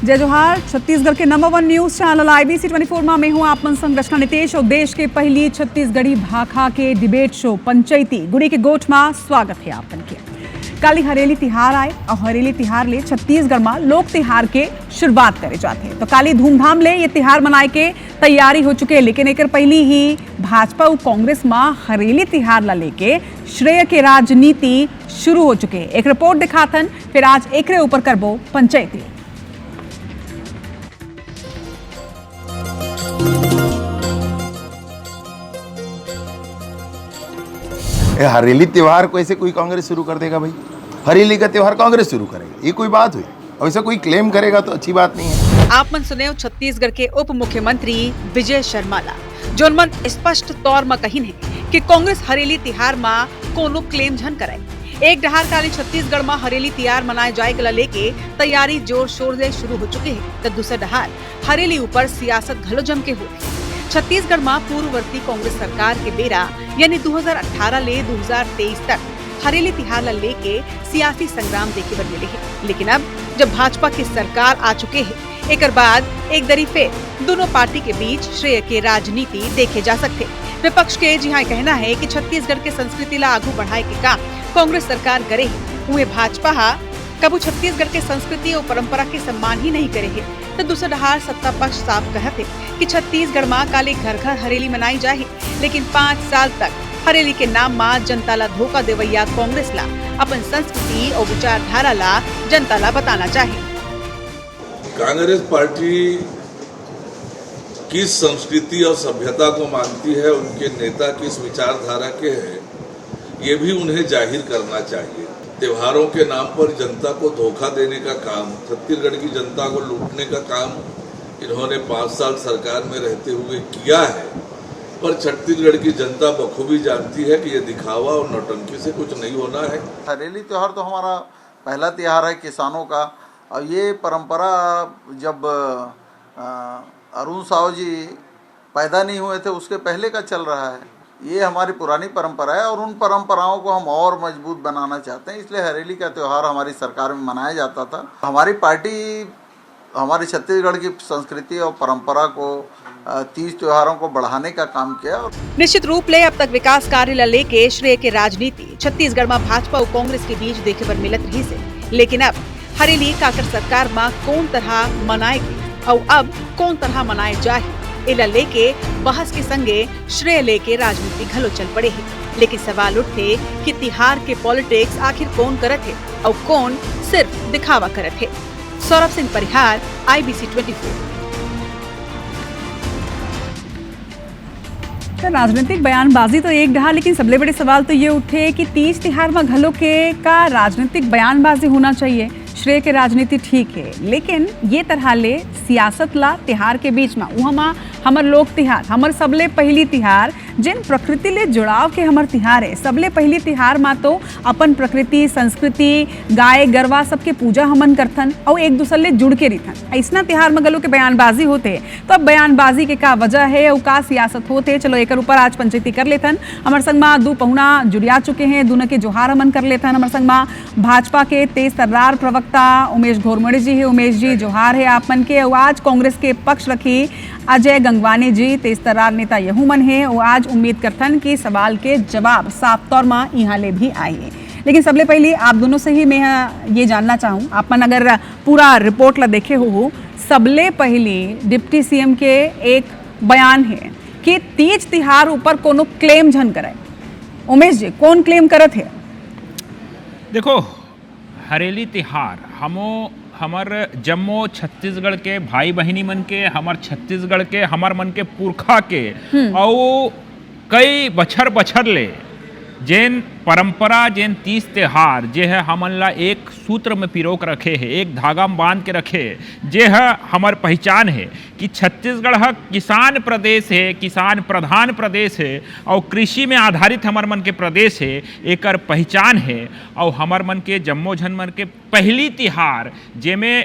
जय जोहार। छत्तीसगढ़ के नंबर 1 न्यूज चैनल IBC 24 में मैं हूं आप मन संग रचना नितेश और देश के पहली छत्तीसगढ़ी भाखा के डिबेट शो पंचायती गुड़ी के गोठ में स्वागत है आपन के। कल हरेली तिहार आए और हरेली तिहार ले छत्तीसगढ़ में लोक तिहार के शुरुआत करे जाते हैं। तो काली धूमधाम ले ये तिहार मनाए के तैयारी हो चुके, लेकिन एक पहली ही भाजपा और कांग्रेस में हरेली तिहार ला लेके श्रेय के राजनीति शुरू हो चुके। एक रिपोर्ट दिखाथन, फिर आज एकरे ऊपर करबो पंचायती। हरेली त्योहार को ऐसे कोई कांग्रेस शुरू कर देगा भाई? हरेली का त्योहार कांग्रेस शुरू करेगा, ये कोई बात हुई? और ऐसा कोई क्लेम करेगा तो अच्छी बात नहीं है। आप मन सुने छत्तीसगढ़ के उप मुख्यमंत्री विजय शर्मा ला, जो मन स्पष्ट तौर में कही है कि कांग्रेस हरेली तिहार में कोनो क्लेम झन करे। एक डहार काली छत्तीसगढ़ में हरेली तिहार मनाए जाए के लेके तैयारी जोर शोर से शुरू हो चुके हैं, तो दूसरा डहार हरेली ऊपर सियासत घलो जम के हुए। छत्तीसगढ़ में पूर्ववर्ती कांग्रेस सरकार के बेरा यानी 2018 ले 2023 तक हरेली तिहार ला लेके सियासी संग्राम देखे बर मिले हैं, लेकिन अब जब भाजपा की सरकार आ चुके हैं, एक बाद एक दरी फिर दोनों पार्टी के बीच श्रेय के राजनीति देखे जा सकते। विपक्ष के जी हाँ कहना है कि छत्तीसगढ़ के संस्कृति ला आगू बढ़ाए के काम कांग्रेस सरकार करे, हुए भाजपा कबू छत्तीसगढ़ के संस्कृति और परंपरा के सम्मान ही नहीं करे है। तो दूसरा डहार सत्ता पक्ष साफ कहते कि छत्तीसगढ़ में काले घर घर हरेली मनाई जाए, लेकिन 5 साल तक हरेली के नाम में जनता ला धोखा देवैया कांग्रेस ला अपन संस्कृति और विचारधारा ला जनता ला बताना चाहिए। कांग्रेस पार्टी किस संस्कृति और सभ्यता को मानती है, उनके नेता किस विचारधारा के हैं, ये भी उन्हें जाहिर करना चाहिए। त्योहारों के नाम पर जनता को धोखा देने का काम, छत्तीसगढ़ की जनता को लूटने का काम इन्होंने 5 साल सरकार में रहते हुए किया है, पर छत्तीसगढ़ की जनता बखूबी जानती है कि ये दिखावा और नौटंकी से कुछ नहीं होना है। हरेली त्यौहार तो हमारा पहला त्यौहार है किसानों का, और ये परंपरा जब अरुण साहू जी पैदा नहीं हुए थे उसके पहले का चल रहा है। ये हमारी पुरानी परंपरा है और उन परंपराओं को हम और मजबूत बनाना चाहते हैं, इसलिए हरेली का त्यौहार हमारी सरकार में मनाया जाता था। हमारी पार्टी हमारी छत्तीसगढ़ की संस्कृति और परंपरा को 30 त्योहारों को बढ़ाने का काम किया। निश्चित रूप ले अब तक विकास कार्य ला लेके श्रेय के राजनीति छत्तीसगढ़ में भाजपा और कांग्रेस के बीच देखे पर मिलत रही से, लेकिन अब हरेली काकर सरकार में कौन तरह मनाएगी और अब कौन तरह मनाए जाए इला लेके बहस के संगे श्रेय लेके राजनीति घलो चल पड़े है। लेकिन सवाल उठे कि तिहार के पॉलिटिक्स आखिर कौन करत है और कौन सिर्फ दिखावा करत है। सौरभ सिंह परिहार, IBC 24। राजनीतिक बयानबाजी तो एक डहा, लेकिन सबले बड़े सवाल तो ये उठे कि 30 तिहार में घलो के का राजनीतिक बयानबाजी होना चाहिए। श्रेय के राजनीति ठीक है, लेकिन ये तरह ले सियासत ला तिहार के बीच में वहाँ हमर लोक तिहार, हमर सबले पहली तिहार जिन प्रकृति ले जुड़ाव के हमर तिहार है। सबले पहली तिहार में तो अपन प्रकृति संस्कृति गाय गरवा सबके पूजा हमन करथन और एक दूसरे ले जुड़ के रहथन। ऐसा तिहार में गलो के बयानबाजी होते, तो अब बयानबाजी के का वजह है और का सियासत होते, चलो एक ऊपर आज पंचायती कर लेथन। हमार संग में 2 पहुना जुड़िया चुके हैं, दोनों के जोहार हमन कर लेथन। हमार संग में भाजपा के तेज तर्रार प्रवक्ता उमेश घोरमड़े जी है। उमेश जी जोहार है आप मन के। और आज कांग्रेस के पक्ष रखी अजय गंगवानी जी तेज तर्रार नेता यहू मन है, और आज उम्मीद करथन कि सवाल के जवाब साफ तौर में यहाँ ले भी आए। लेकिन सबले पहले आप दोनों से ही मैं ये जानना चाहूँ, आप मन अगर पूरा रिपोर्ट ला देखे हो, सबले पहले डिप्टी CM के एक बयान है कि तीज तिहार ऊपर कोनो क्लेम झन करे। उमेश जी कौन क्लेम करत है? देखो, हरेली तिहार हमर जम्मो छत्तीसगढ़ के भाई बहिनी मन के, हमर छत्तीसगढ़ के हमर मन के पुरखा के और कई बछर ले जेन परंपरा जेन 30 त्योहार जे है हमन ला एक सूत्र में पिरोक रखे है, एक धागा में बांध के रखे है। जे है हमार पहचान है कि छत्तीसगढ़ है किसान प्रदेश है, किसान प्रधान प्रदेश है और कृषि में आधारित हमार मन के प्रदेश है, एकर पहचान है। और हमार मन के जम्मो झन मन के पहली तिहार जेमे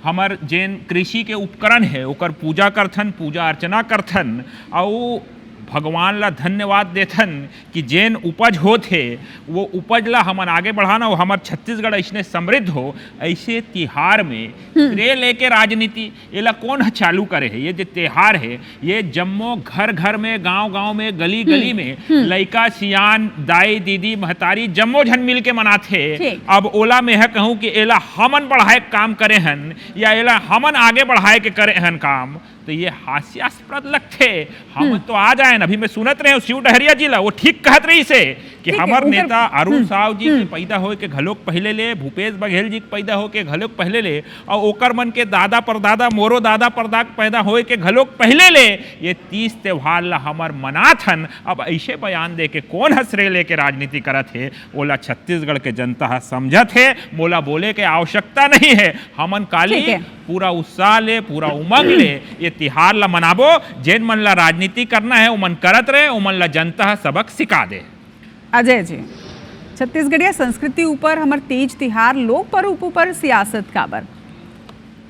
हमर जेन कृषि के उपकरण है ओकर पूजा करथन, पूजा अर्चना करथन और भगवान ला धन्यवाद देथन कि जेन उपज होथे वो उपज ला हमन आगे बढ़ाना हो, हमार छत्तीसगढ़ ऐसने समृद्ध हो। ऐसे तिहार में श्रेय लेके राजनीति एला कौन चालू करे है? ये जो त्योहार है ये जम्मो घर घर में, गांव गांव में, गली गली में लइका सियान, दाई दीदी महतारी जम्मो झन मिल के मनाथे। अब ओला में है कहूँ कि एला हमन बढ़ाए काम करे हन या एला हमन आगे बढ़ाए के करे हन काम, तो ये हास्यास्पद लगते। हम तो आ जाए, अभी मैं सुनत रहे शिव डहरिया जी ला वो ठीक कहत रही से कि हमार नेता अरुण साव जी के पैदा हो के घलोक पहले ले, भूपेश बघेल जी के पैदा हो के घलोक पहले ले, और ओकर मन के दादा परदादा, मोरो दादा परदादा पैदा हो के घलोक पहले ले ये 30 त्योहार ला हमार मनात हन। अब ऐसे बयान दे के कौन हसरे लेके राजनीति करत है? ओला छत्तीसगढ़ के जनता है समझत है, मोला बोले के आवश्यकता नहीं है। हमन काली पूरा उत्साह ले, पूरा उमंग ले ये तिहार ला मनाबो। जेन मन ला राजनीति करना है उमन करत रहे, उमन ला जनता सबक सिखा दे। अजय जी, छत्तीसगढ़िया संस्कृति ऊपर हमार तीज तिहार, लोक पर्व ऊपर सियासत काबर?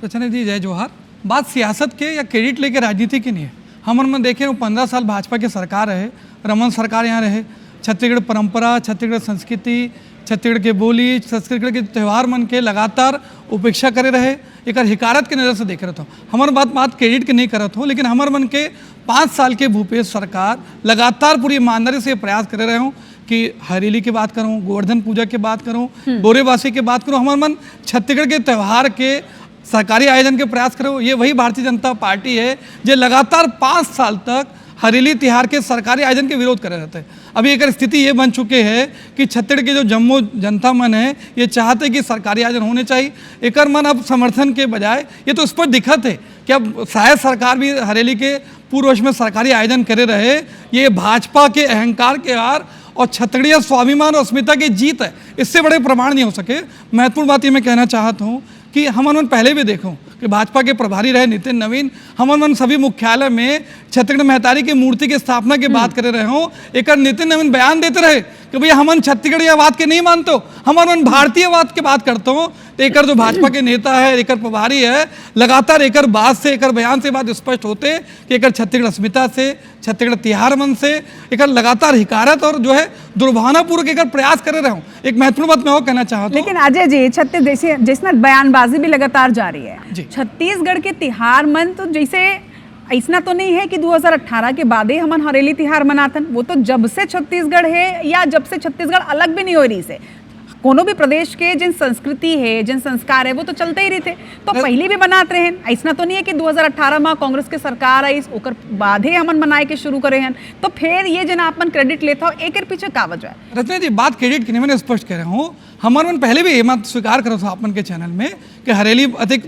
रचना जी जय जोहार। बात सियासत के या क्रेडिट लेके राजनीति की नहीं है। हमन में देखे 15 साल भाजपा के सरकार रहे, रमन सरकार यहाँ रहे। छत्तीसगढ़ परंपरा, छत्तीसगढ़ संस्कृति, छत्तीसगढ़ के बोली, छत्तीसगढ़ के त्यौहार मन के लगातार उपेक्षा करे रहे, एक हिकारत के नज़र से देख रहे हो। हमार बात क्रेडिट के नहीं करत हो, लेकिन हमार मन के 5 साल के भूपेश सरकार लगातार पूरी ईमानदारी से प्रयास करे रहे हो कि हरेली की बात करूँ, गोवर्धन पूजा की बात करूँ, बोरेवासी की बात करूँ, हमार मन छत्तीसगढ़ के त्यौहार के सरकारी आयोजन के प्रयास करो। ये वही भारतीय जनता पार्टी है जो लगातार 5 साल तक हरेली तिहार के सरकारी आयोजन के विरोध करे रहते हैं। अभी एक स्थिति ये बन चुके हैं कि छत्तीसगढ़ के जो जम्मू जनता मन है ये चाहते कि सरकारी आयोजन होने चाहिए। एक मन अब समर्थन के बजाय ये तो स्पष्ट दिखत है कि अब शायद सरकार भी हरेली के पूर्व वर्ष में सरकारी आयोजन करे रहे। ये भाजपा के अहंकार के हार और छत्तीसगढ़िया स्वाभिमान और अस्मिता की जीत है, इससे बड़े प्रमाण नहीं हो सके। महत्वपूर्ण बात ये मैं कहना चाहता हूँ कि हमन पहले भी देखो कि भाजपा के प्रभारी रहे नितिन नवीन, हमन सभी मुख्यालय में छत्तीसगढ़ महतारी की मूर्ति की स्थापना की बात करे रहे हो। एक नितिन नवीन बयान देते रहे कि भैया हमन छत्तीसगढ़ियावाद के नहीं मानते हो, हमन भारतीयवाद की बात करते हो। तो एक जो भाजपा के नेता है, एक प्रभारी है, लगातार एक बात से, एक बयान से बात स्पष्ट होते कि एक छत्तीसगढ़ अस्मिता से, छत्तीसगढ़ तिहार मन से एक लगातार हिकारत और जो है दुर्भावनापूर्वक एक प्रयास करे रहे हो। एक महत्वपूर्ण बात मैं वो कहना चाहता हूँ। लेकिन अजय जी, छत्तीस जैसे बयानबाजी भी लगातार जारी है। छत्तीसगढ़ के तिहार मन तो जैसे ऐसा तो नहीं है कि 2018 के बाद ही हमन हरेली तिहार मनातन, वो तो जब से छत्तीसगढ़ है या जब से छत्तीसगढ़ अलग भी नहीं हो रही से, कोनो भी प्रदेश के जिन संस्कृति है, जिन संस्कार है वो तो चलते ही रहते, तो पहले भी बनाते रहे। ऐसा तो नहीं है कि 2018 में कांग्रेस के सरकार आई ओकर बाद ही हमन मनाए के शुरू करे हैं। तो फिर ये जन आपन क्रेडिट लेता हो, एक पीछे का वजह है? रचना जी, बात क्रेडिट की नहीं, मैंने स्पष्ट कह रहा हूँ। हमारे मन पहले भी ये मत स्वीकार करो था आपन के चैनल में कि हरेली अधिक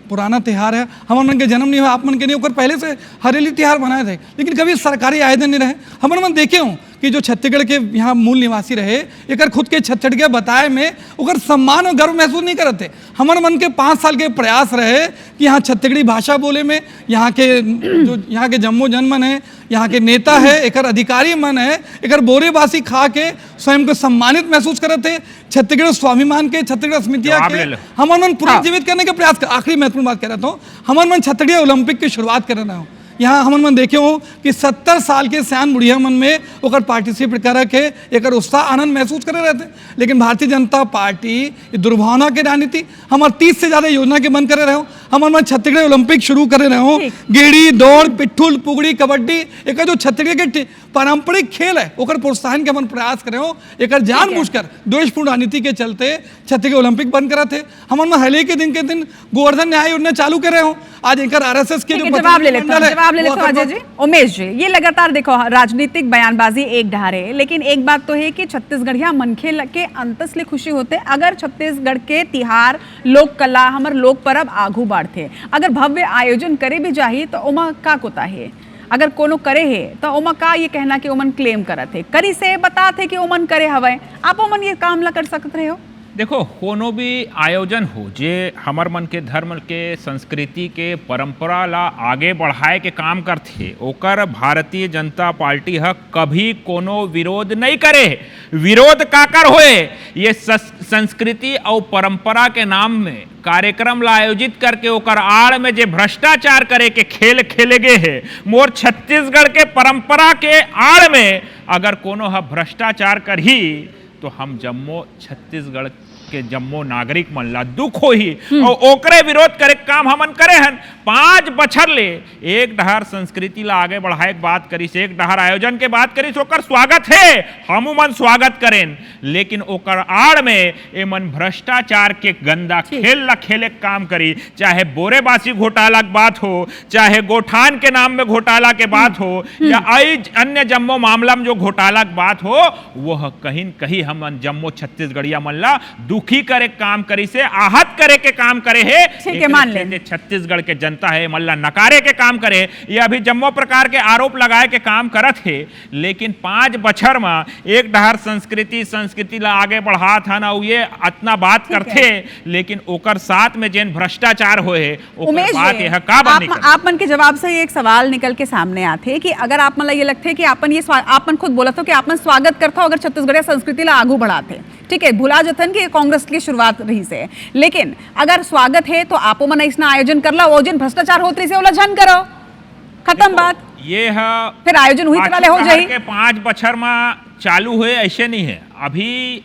पुराना त्यौहार है। हमारे मन के जन्म नहीं हुआ, आप मन के नहीं होकर पहले से हरेली त्यौहार बनाए थे, लेकिन कभी सरकारी आयोजन नहीं रहे। हमारे मन देखे हूँ कि जो छत्तीसगढ़ के यहाँ मूल निवासी रहे, एक खुद के छत्तीसगढ़ बताए में उकर सम्मान और गर्व महसूस नहीं करते। हमारे मन के 5 साल के प्रयास रहे कि यहाँ छत्तीसगढ़ी भाषा बोले में यहाँ के जम्मो जनमन है, यहाँ के नेता है, एक अधिकारी मन है, एक बोरेबासी खा के स्वयं को सम्मानित महसूस करते। छत्तीसगढ़ स्वाभिमान के, छत्तीसगढ़ अस्मिता के हमारे मन पुनर्जीवित करने के प्रयास कर। आखिरी महत्वपूर्ण बात कह रहा हूँ, हमारे मन छत्तीसगढ़ ओलंपिक की शुरुआत कर रहा हूँ। यहाँ हमन मन देखे हो कि 70 साल के सयान बुढ़िया मन में ओकर पार्टिसिपेट कर के एक उत्साह आनंद महसूस करे रहते। लेकिन भारतीय जनता पार्टी दुर्भावना के राजनीति, हमारे 30 से ज़्यादा योजना के बंद करे रहे हो। हमारे मन छत्तीसगढ़ ओलंपिक शुरू करे रहे हो, गेड़ी, दौड़, पिट्ठुल, पुगड़ी, कबड्डी, एक जो छत्तीसगढ़ के पारंपरिक खेल है ओकर प्रोत्साहन के मन प्रयास करे हो। एक जानबूझकर द्वेषपूर्ण राजनीति के चलते छत्तीसगढ़ ओलंपिक बंद करा थे। हमारे मन हले के दिन गोवर्धन न्याय योजना चालू कर रहे हो। आज एक RSS के जो जवाब ले लेते हो अजय जी। उमेश जी, ये लगातार देखो राजनीतिक बयानबाजी एक ढारे, लेकिन एक बात तो है कि छत्तीसगढ़िया मनखे के अंतस ले खुशी होते अगर छत्तीसगढ़ के तिहार, लोक कला, हमार लोक पर्व आगू बढ़ते। अगर भव्य आयोजन करे भी जाही तो ओमा का कोता है? अगर कोनो करे है तो ओमा का ये कहना कि ओमन क्लेम करत है, करी से बताते कि ओमन करे हवे, आप ओमन ये काम ला कर सकते रहे हो? देखो कोनो भी आयोजन हो जे हमर मन के धर्म के संस्कृति के परंपरा ला आगे बढ़ाए के काम करथे ओकर भारतीय जनता पार्टी ह कभी कोनो विरोध नहीं करे। विरोध काकर होए ये संस्कृति और परंपरा के नाम में कार्यक्रम ला आयोजित करके ओकर आड़ में जे भ्रष्टाचार करे के खेल खेले गए है। मोर छत्तीसगढ़ के परंपरा के आड़ में अगर कोनो ह भ्रष्टाचार करही तो हम जम्मो छत्तीसगढ़ के जम्मो नागरिक मन ला दुख हो ही और ओकरे विरोध करे काम हमन करे हन। 5 बछर ले एक डहर संस्कृति ला आगे बढ़ाए के बात करी से एक डहर आयोजन के बात करी से ओकर स्वागत है, हमू मन स्वागत करें, लेकिन ओकर आड़ में ए मन भ्रष्टाचार के गंदा खेल ला खेले के काम करी। चाहे बोरेबासी घोटाला की बात हो, चाहे गोठान के नाम में घोटाला के बात हो, या अन्य जम्मो मामला में जो घोटाला की बात हो, वह कहीं न कहीं हम जम्मो छत्तीसगढ़िया मन ला दुखी करे काम करी से आहत करे के काम करे है। ठीक है, मान ले छत्तीसगढ़ के जनता है मल्ला नकारे के काम करे, ये अभी जम्मो प्रकार के आरोप लगाए के काम करत है। लेकिन 5 बछर में एक डहर संस्कृति ला आगे बढ़ात हन और ये इतना बात करते, लेकिन ओकर साथ में जेन भ्रष्टाचार होए है ओकर बात यह का बन निकल। आप मन के जवाब से एक सवाल निकल के सामने आते कि अगर आप मन ये लगते कि आपन ये आपन खुद बोला था कि आपन स्वागत करता अगर छत्तीसगढ़ संस्कृति ला आगू बढ़ाते, ठीक है, भुला जतन कि कांग्रेस की शुरुआत रही से, लेकिन अगर स्वागत है तो आपो मन इसना आयोजन करला, वो जिन भ्रष्टाचार होत रही से उलझन करो, खत्म बात। ये है फिर आयोजन हुई तरह ले हो जाए के 5 बछर में चालू हुए ऐसे नहीं है। अभी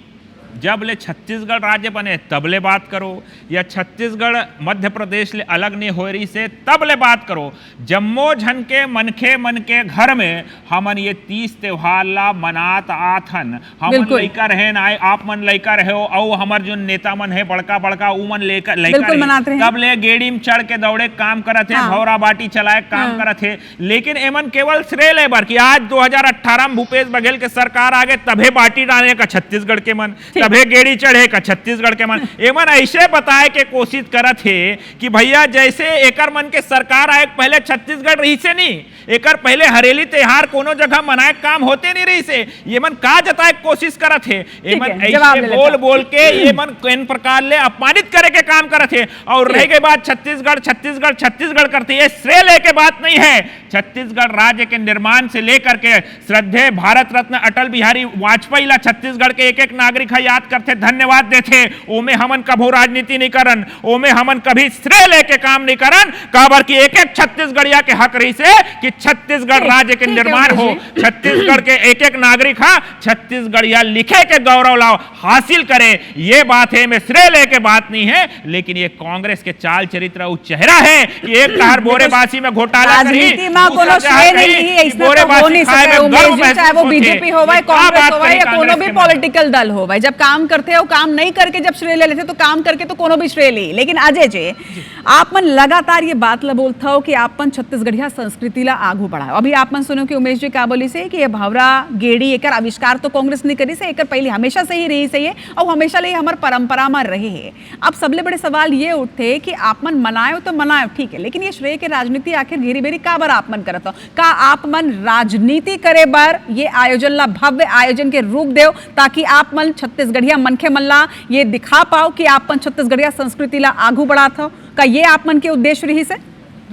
जब ले छत्तीसगढ़ राज्य बने तब ले बात करो, या छत्तीसगढ़ मध्य प्रदेश ले अलग नहीं हो रही से तब ले बात करो। जम्मो झन के मनखे मन के घर में हमन ये 30 त्योहार ला मनात आथन। हमन लइका रहे ना, आप मन लइका रहे हो और हमर जो नेता मन है बड़का बड़का उ मन लेकर लइका तब ले गेड़ी में चढ़ के दौड़े काम करत है, भौरा बाटी चलाए काम करत है। लेकिन एमन केवल श्रेय ले बर कि आज 2018 में भूपेश बघेल के सरकार आगे तभे बाटी डाले का छत्तीसगढ़ के मन, तभे गेड़ी चढ़े का छत्तीसगढ़ के मन। एमन ऐसे बताए के कोशिश करत है कि भैया जैसे एकर मन के सरकार आए पहले छत्तीसगढ़ रही से नहीं, एकर पहले हरेली त्योहार कोनो जगह मनाए काम होते नहीं रही से। ये मन का जताए कोशिश करत है, एमन ऐसे बोल के ये मन इन प्रकार ले अपमानित करे के काम करत है। और रह गई बात छत्तीसगढ़ करते, ये श्रेय ले के बात नहीं है। छत्तीसगढ़ राज्य के निर्माण से लेकर के श्रद्धेय भारत रत्न अटल बिहारी वाजपेयी ला छत्तीसगढ़ के एक नागरिक याद करते, धन्यवाद देते। ओमे हमन कभू राजनीति नहीं करन, ओमे हमन कभी श्रेय लेके काम नहीं करन, काबर की एक छत्तीसगढ़िया के हक रही से कि छत्तीसगढ़ राज्य के निर्माण हो, छत्तीसगढ़ के एक नागरिक छत्तीसगढ़िया लिखे के गौरव लाओ हासिल करे। ये बात है, मैं श्रेय लेके बात नहीं है। लेकिन ये कांग्रेस के चाल चरित्र उ चेहरा है कि एक तार बोरेबासी में घोटाला करी, कोनो श्रेय नहीं है, इसमें तो हो नहीं सके। उमेश जी, चाहे वो बीजेपी होवे, कांग्रेस होवे या कोनो भी पॉलिटिकल दल होवे, जब काम करते हो काम नहीं करके जब श्रेय ले लेते तो काम करके तो कोनो भी श्रेय ले। लेकिन अजय जी, आप मन लगातार ये बात ला बोलता हो कि आप मन छत्तीसगढ़िया संस्कृति ला आगू बढ़ाओ। अभी आप मन सुनो कि उमेश जी का बोली से कि ये भवरा गेड़ी एकर आविष्कार तो कांग्रेस नहीं करी से, एकर पहले हमेशा से ही रही से ये और हमेशा ले हमार परंपरा में रहे है। अब सबले बड़े सवाल ये उठते कि आप मन मनायो तो मनायो, ठीक है, लेकिन ये श्रेय के राजनीति आखिर घेरी बेरी का बार आप मन करत हो? का आप मन राजनीति करे बर ये आयोजन ला भव्य आयोजन के रूप देव ताकि आप मन छत्तीसगढ़िया मनखे मन ला ये दिखा पाओ कि आप मन छत्तीसगढ़िया संस्कृति ला आगू बढ़ात हो? का ये आप मन के उद्देश्य रही से?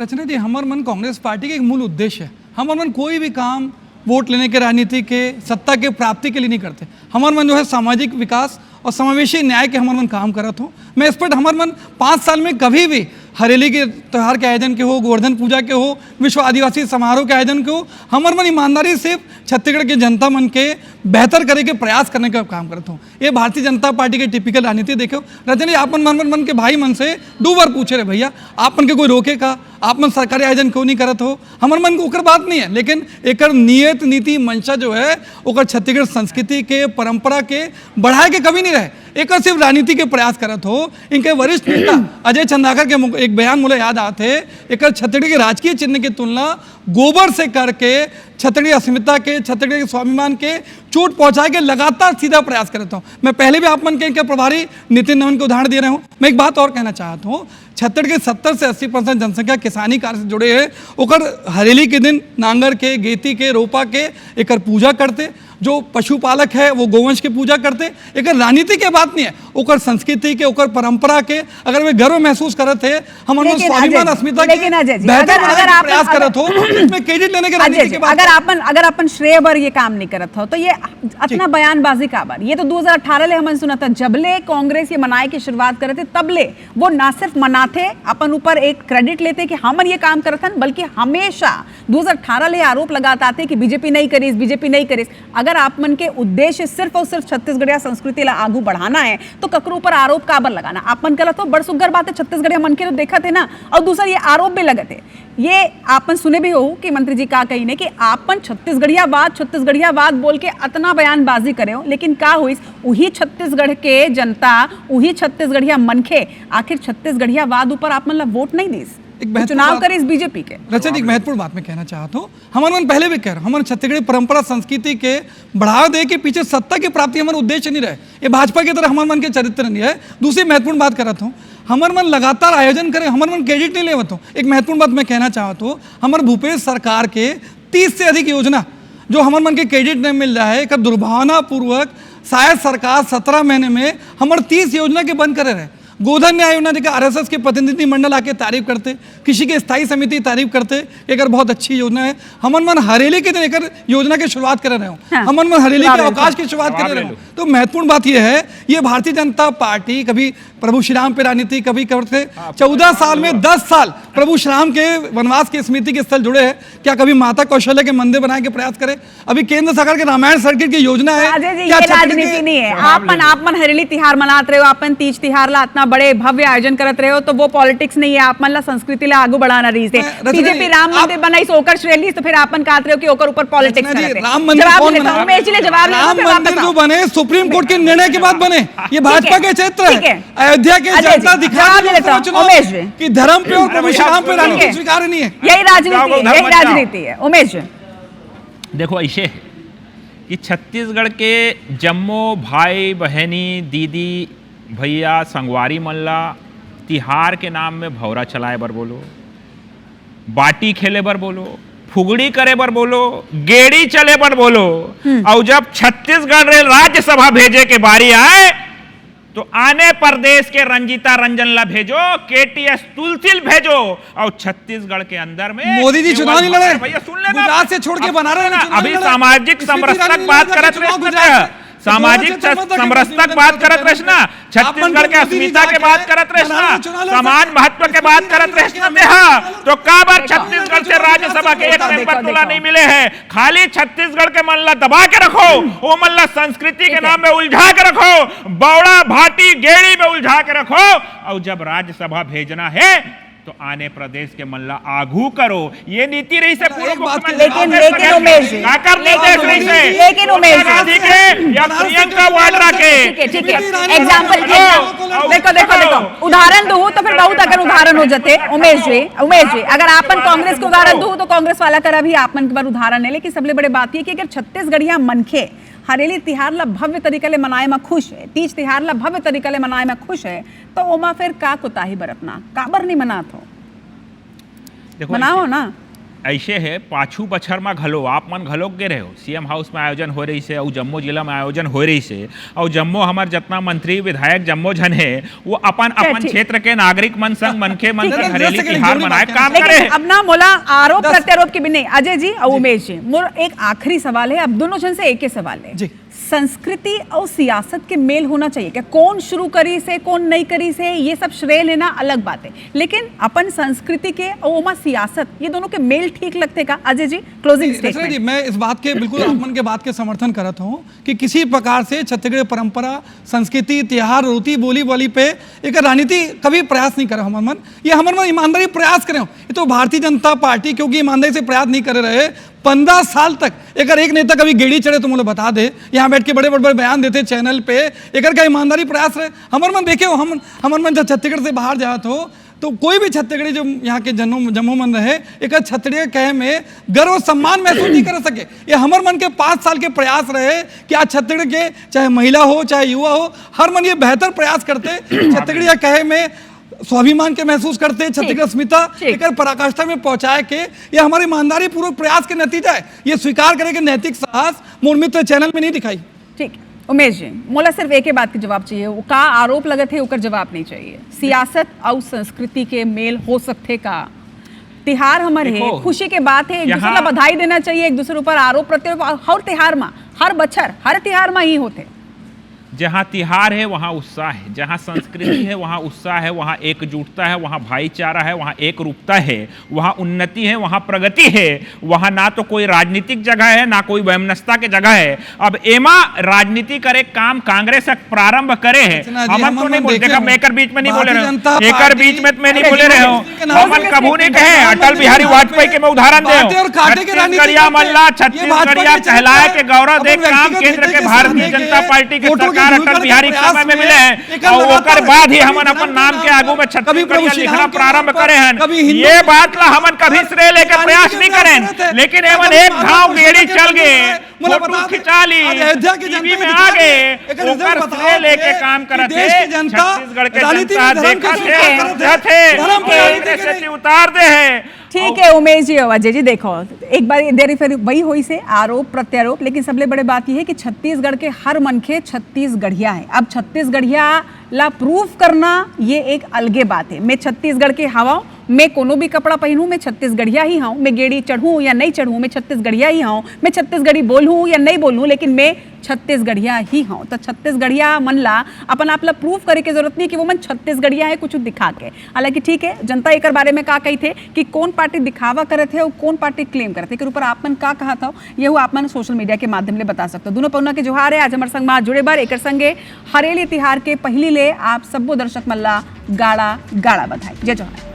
रचना जी, हमार मन कांग्रेस पार्टी के एक मूल उद्देश्य है। हमार मन कोई भी काम वोट लेने के, राजनीति के, सत्ता के प्राप्ति के लिए नहीं करते। हमार मन जो है सामाजिक विकास और समावेशी न्याय के हमार मन काम करत हो। मैं इस पर हमार मन 5 साल में कभी भी हरेली के त्यौहार के आयोजन के हो, गोवर्धन पूजा के हो, विश्व आदिवासी समारोह के आयोजन के हो, हमार मन ईमानदारी से छत्तीसगढ़ के जनता मन के बेहतर करे के प्रयास करने का काम करता हूँ। ये भारतीय जनता पार्टी के टिपिकल राजनीति देखो। रजनी, आप मन के भाई मन से 2 बार पूछे रहे भैया आप मन के कोई रोके का, आप मन सरकारी आयोजन क्यों नहीं करत हो? हमार मन को ओकर बात नहीं है, लेकिन एक नियत नीति मंशा जो है ओकर छत्तीसगढ़ संस्कृति के परंपरा के बढ़ाए के कभी नहीं रहे, एक सिर्फ राजनीति के प्रयास करत हो। इनके वरिष्ठ नेता अजय चंद्राकर के एक बयान मुझे याद आते, एक छत्तीसगढ़ के राजकीय चिन्ह की तुलना गोबर से करके छत्तीसगढ़ अस्मिता के, छत्तीसगढ़ के स्वाभिमान के चोट पहुंचाए के लगातार सीधा प्रयास करता हूं। मैं पहले भी आप मन के प्रभारी नितिन नवीन को उदाहरण दे रहा हूं। मैं एक बात और कहना चाहता हूं, छत्तीसगढ़ के 70 से 80% जनसंख्या किसानी कार्य से जुड़े है। ओकर हरेली के दिन नांगर के, गेती के, रोपा के एकर पूजा करते। जो पशुपालक है वो गोवंश की पूजा करते। एक राजनीति के बात नहीं है, ओकर संस्कृति के, ओकर परंपरा के अगर वे गर्व महसूस करते थे, हम स्वाभिमान अस्मिता के बेहतर बनाने का प्रयास करत हो, इसमें क्रेडिट लेने के राजनीति के बात अगर अपन श्रेय बर ये काम नहीं करत हो तो ये अपना बयानबाजी का बार, ये तो 2018 ले हमन सुना था, जबले कांग्रेस ये मनाए की शुरुआत करे थे तबले वो ना सिर्फ मनाते, अपन ऊपर एक क्रेडिट लेते कि हमन ये काम करत हन, बल्कि हमेशा 2018 ले आरोप लगाता थे कि बीजेपी नहीं करीस, बीजेपी नहीं करीस। अगर आप मन के उद्देश्य सिर्फ और सिर्फ छत्तीसगढ़िया संस्कृति ला आगू बढ़ाना है तो ककरो ऊपर आरोप काबर लगाना? आप मन गलत हो, बड़ सुग्घर बात है, छत्तीसगढ़िया मन के तो देखा थे ना। और दूसरा ये आरोप भी लगते, ये आपन सुने भी हो कि मंत्री जी का कही ने कि आपन छत्तीसगढ़िया बात बोल के इतना बयानबाजी करे हो, लेकिन का हुई वही छत्तीसगढ़ के जनता, वही छत्तीसगढ़िया मनखे आखिर छत्तीसगढ़िया वाद ऊपर आप मतलब वोट नहीं दीस, चुनाव करे इस बीजेपी के। रचना, एक महत्वपूर्ण बात मैं कहना चाहता हूँ, हमारे मन पहले भी कह रहे, हमारे छत्तीसगढ़ी परंपरा संस्कृति के बढ़ावा दे के पीछे सत्ता की प्राप्ति हमारा उद्देश्य नहीं रहे, ये भाजपा की तरह हमारे मन के चरित्र नहीं है। दूसरी महत्वपूर्ण बात कर रहा हूँ, हमारे मन लगातार आयोजन करे, हमारे मन क्रेडिट नहीं लेवत हो। एक महत्वपूर्ण बात मैं कहना चाहता हूँ, हमारे भूपेश सरकार के 30 से अधिक योजना जो हमारे मन के क्रेडिट नहीं मिल रहा है, एक दुर्भावनापूर्वक शायद सरकार 17 महीने में हमारे 30 योजना के बंद करे रहे। गोधन न्याय योजना देखा, आरएसएस के प्रतिनिधि मंडल आके तारीफ करते, कृषि की स्थायी समिति तारीफ करते, एक बहुत अच्छी योजना है। हमन मन हरेली के दिन एक योजना की शुरुआत कर रहे हो, हमन मन हरेली के अवकाश की शुरुआत कर रहे हो। तो महत्वपूर्ण बात यह है, ये भारतीय जनता पार्टी कभी प्रभु श्री राम पे राजनीति कभी करते, 14 साल में 10 साल प्रभु श्री राम के वनवास के स्मृति के स्थल जुड़े हैं, क्या कभी माता कौशल्या के मंदिर बनाने के प्रयास करे? अभी केंद्र सरकार के रामायण सर्किट की योजना है, क्या राजनीति नहीं है? आपन हरेली तिहार मनाते रहे हो, आपन तीज तिहार ला इतना बड़े भव्य आयोजन करत रहे हो, तो वो पॉलिटिक्स नहीं है, आप मन ला संस्कृति ला आगू बढ़ाना रही थे। बीजेपी राम मंदिर बनाई ओकर श्रेली, तो फिर आपन कहते रहे हो कि ओकर ऊपर पॉलिटिक्स करत रहे। राम मंदिर कौन बना? उमेश जी ने जवाब लिया, राम मंदिर जो बने सुप्रीम कोर्ट के निर्णय के बाद बने, ये भाजपा के क्षेत्र है। अयोध्या के जनता दिखा कि धर्म पे और प्रभु श्री राम पे राजनीति स्वीकार नहीं है। यही राजनीति है। उमेश देखो, ऐसे है कि छत्तीसगढ़ के जम्मो भाई बहनी दीदी भैया संगवारी मल्ला तिहार के नाम में भौरा चलाए बर बोलो, बाटी खेले बर बोलो, फुगड़ी करे बर बोलो, गेड़ी चले बर बोलो, और जब छत्तीसगढ़ राज्यसभा भेजे के बारी आए तो आने प्रदेश के रंजीता रंजन ला भेजो, केटीएस तुलसिल भेजो, और छत्तीसगढ़ के अंदर में मोदी जी चुनाव नहीं लड़े, भैया सुन लेना, गुजरात से छोड़ के बना रहे हैं। अभी सामाजिक समरसतक बात करत रहे, सामाजिक समरसतक बात करत रहना, छत्तीसगढ़ के अस्मिता के बात करत रहना, समाज महत्व के बात करत रहना देहा, तो का बार छत्तीसगढ़ से राज्यसभा के एक मेंबर तुला नहीं मिले हैं? खाली छत्तीसगढ़ के मन ला दबा के रखो, वो मन ला संस्कृति के नाम में उलझा के रखो, बौड़ा भाटी गेड़ी में उलझा के रखो, और जब राज्यसभा भेजना है तो आने प्रदेश के मल्ला आगू करो, ये नीति रही से पूर्व मुख्यमंत्री। लेकिन उमेश जी, लेकिन उमेश या प्रियंका वाड्रा के ठीक है एग्जांपल देखो उदाहरण दूं तो फिर बहुत अगर उदाहरण हो जाते। उमेश जी अगर आपन कांग्रेस के उदाहरण दूं तो कांग्रेस वाला कर अभी आपन के बार उदाहरण है, लेकिन सबसे बड़े बात ये कि अगर छत्तीसगढ़िया मनखे हरेली तिहार ला भव्य तरीके ले मनाए में खुश है, तीज तिहार ला भव्य तरीके ले मनाए में खुश है, तो ओमा फिर का कोताही बरतना, काबर नहीं मनात हो? मनाओ ना। ऐसे है पाछू बछर में घलो आप मन घलो गे रहे हो, सीएम हाउस में आयोजन हो रही से, और जम्मू जिला में आयोजन हो रही से, और जम्मू हमार जितना मंत्री विधायक जम्मू जन है वो अपन क्षेत्र के नागरिक मन संग मनखे मन के हरेली तिहार मनाए काम करे। अब ना मोला आरोप प्रत्यारोप के भी नहीं, अजय जी और उमेश जी, मोर एक आखिरी सवाल है, अब दोनों जन से एक ही सवाल है, संस्कृति और सियासत के मेल होना चाहिए क्या? कौन शुरू करी से कौन नहीं करी से ये सब श्रेय लेना अलग बात है, लेकिन अपन संस्कृति के और ओमा सियासत ये दोनों के मेल ठीक लगते का? Ajay ji closing statement. मैं इस बात के बिल्कुल आपमन के बात के समर्थन करता हूँ कि किसी प्रकार से छत्तीसगढ़ परंपरा संस्कृति त्योहार रोटी बोली बोली पे एक राजनीति कभी प्रयास नहीं करे हमन मन, ये हमन मन ईमानदारी प्रयास करें। ये तो भारतीय जनता पार्टी क्योंकि ईमानदारी से प्रयास नहीं कर रहे 15 साल तक, एक नेता कभी गेड़ी चढ़े तो मुझे बता दे, यहाँ बैठ के बड़े बड़े बयान देते चैनल पे, एक का ईमानदारी प्रयास रहे। हमर मन देखे हो, हमर मन जब छत्तीसगढ़ से बाहर जात हो तो कोई भी छत्तीसगढ़ी जो यहाँ के जम्मू मन रहे, एक छत्तीसगढ़ कहे में गर्व सम्मान महसूस नहीं कर सके। ये हमर मन के 5 साल के प्रयास रहे कि आज छत्तीसगढ़ के चाहे महिला हो चाहे युवा हो, हर मन ये बेहतर प्रयास करते छत्तीसगढ़ कहे में स्वाभिमान के महसूस करते हैं, छत्तीसगढ़ अस्मिता लेकर पराकाष्ठा में पहुंचाए के ये हमारे ईमानदारी पूर्वक प्रयास के नतीजा है। ये स्वीकार करें कि नैतिक साहस मोर मित्र चैनल में नहीं दिखाई। ठीक उमेश जी, मोला सिर्फ एक ही बात के जवाब चाहिए, वो का आरोप लगत है ओकर जवाब नहीं चाहिए। सियासत और संस्कृति के मेल हो सकते का? तिहार हमारे खुशी के बात है, एक दूसरे को बधाई देना चाहिए, एक दूसरे ऊपर आरोप प्रत्यारोप हर तिहार में, हर बछर हर तिहार में ही होते। जहाँ तिहार है वहाँ उत्साह है, जहाँ संस्कृति है वहाँ उत्साह है, वहाँ एकजुटता है, वहाँ भाईचारा है, वहाँ एक रूपता है, वहाँ उन्नति है, वहाँ प्रगति है। वहाँ ना तो कोई राजनीतिक जगह है ना कोई वैमनस्यता के जगह है। अब एमा राजनीति करे काम कांग्रेस प्रारंभ करे है, हम तो नहीं बोल देखा, मैं एकर बीच में नहीं बोले रहे हूँ, एकर बीच में मैं नहीं बोले रहे हूँ, हमन कभू नहीं कहे। अटल बिहारी वाजपेयी के मैं उदाहरण दे, छत्तीसगढ़िया मल्ला छत्तीसगढ़िया कहलाए के गौरव दे काम केंद्र के भारतीय जनता पार्टी के सरकार अटल बिहारी के समय में मिले हैं और ओकर बाद ही हमन अपन नाम के आगू में छत्तीसगढ़िया लिखना प्रारंभ करे हैं। ये बात ला हमन कभी श्रेय लेके प्रयास नहीं करें, लेकिन एमन एक घाव गेड़ी चल गए, फोटो खिंचा ली, टीवी में आ गए, ओकर श्रेय लेके काम करत है। छत्तीसगढ़ के जनता देखा थे उतार दे है। ठीक है उमेश जी, अजय जी, देखो एक बार देरी फिर वही हुई से आरोप प्रत्यारोप, लेकिन सबले बड़े बात यह है कि छत्तीसगढ़ के हर मनखे छत्तीसगढ़िया है। अब छत्तीसगढ़िया ला प्रूफ करना ये एक अलगे बात है। मैं छत्तीसगढ़ के हवा, मैं कोनो भी कपड़ा पहनूं मैं छत्तीसगढ़िया ही हूँ, मैं गेड़ी चढ़ूं या नहीं चढ़ूं मैं छत्तीसगढ़िया ही हूँ, मैं छत्तीसगढ़ी बोलूं या नहीं बोलूं लेकिन मैं छत्तीसगढ़िया ही हूँ। तो छत्तीसगढ़िया मन ला अपन आप ला प्रूफ करे की जरूरत नहीं कि वो मन छत्तीसगढ़िया है कुछ दिखा के। हालांकि ठीक है, जनता एक बारे में का कही थे कि कौन पार्टी दिखावा करे थे और कौन पार्टी क्लेम करे थे, के ऊपर आप मन का कहा था ये वो आप मन सोशल मीडिया के माध्यम से बता सकते हो। दोनों पौना के जोहार है, आज हमारे संग में जुड़े बार एक संगे हरेली तिहार के पहली ले आप सबो दर्शक मल्ला गाड़ा गाड़ा बधाई। जय जोहार।